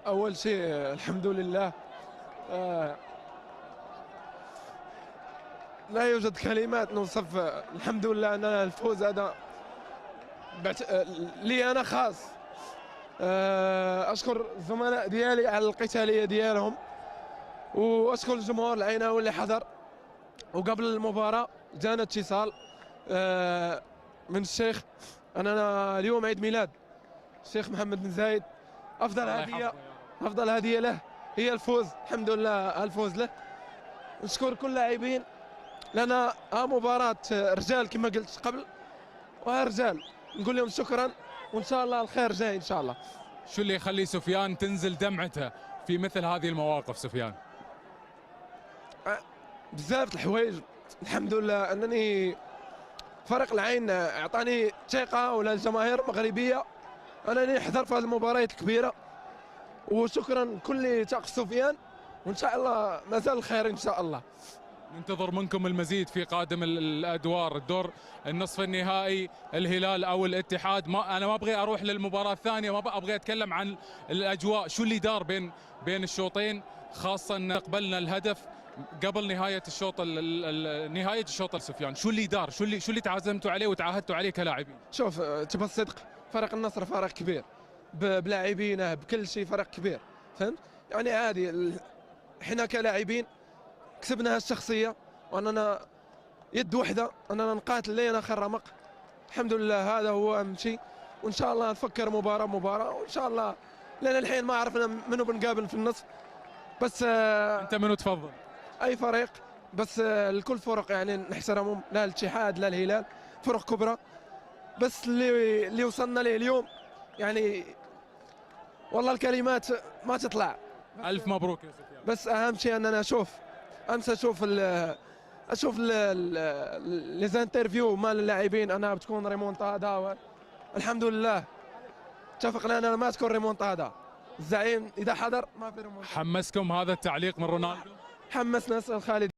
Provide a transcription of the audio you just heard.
اول شيء الحمد لله. آه، لا يوجد كلمات نوصف الحمد لله ان الفوز هذا لي انا خاص. اشكر الزملاء ديالي على القتاليه ديالهم، واشكر الجمهور العيناوي اللي حضر. وقبل المباراه جانا اتصال من الشيخ اننا اليوم عيد ميلاد الشيخ محمد بن زايد. افضل الله هديه يحفظه. افضل هديه له هي الفوز، الحمد لله الفوز له. نشكر كل اللاعبين لان مباراه رجال كما قلت قبل، رجال نقول لهم شكرا، وان شاء الله الخير جاي ان شاء الله. شو اللي يخلي سفيان تنزل دمعته في مثل هذه المواقف سفيان؟ بزاف الحوايج، الحمد لله انني فريق العين اعطاني ثقه، ولا الجماهير المغربيه انني نحضر في هذه المباريات الكبيره. وشكرا كل تاق سفيان، وان شاء الله مازال الخير ان شاء الله. ننتظر منكم المزيد في قادم الادوار، الدور النصف النهائي الهلال او الاتحاد. انا ما ابغي اروح للمباراه الثانيه، ما ابغي اتكلم عن الاجواء، شو اللي دار بين الشوطين، خاصه ان قبلنا الهدف قبل نهايه الشوط نهايه الشوط سفيان. شو اللي دار؟ شو اللي تعازمتوا عليه وتعاهدتوا عليه كلاعبين؟ شوف تبى الصدق، فريق النصر فريق كبير بلاعبينه بكل شيء، فريق كبير فهمت يعني. عادي احنا كلاعبين كسبنا الشخصيه، واننا يد وحده اننا نقاتل لين اخر رمق. الحمد لله هذا هو اهم شيء. وان شاء الله نفكر مباراه وان شاء الله، لان الحين ما عرفنا منو بنقابل في النصف. بس انت منو تفضل؟ اي فريق، بس الكل فرق يعني نحترمهم، لا الاتحاد لا الهلال، فرق كبرى. بس اللي وصلنا له اليوم يعني والله الكلمات ما تطلع. الف مبروك يا سفيان. بس اهم شيء اننا اشوف لي زانترفيو مال اللاعبين انها بتكون ريمونتادا. الحمد لله اتفقنا اننا ما تكون ريمونتادا. الزعيم اذا حضر ما في ريمونتادا. حمسكم هذا التعليق من رونالدو؟ حمسنا خالد.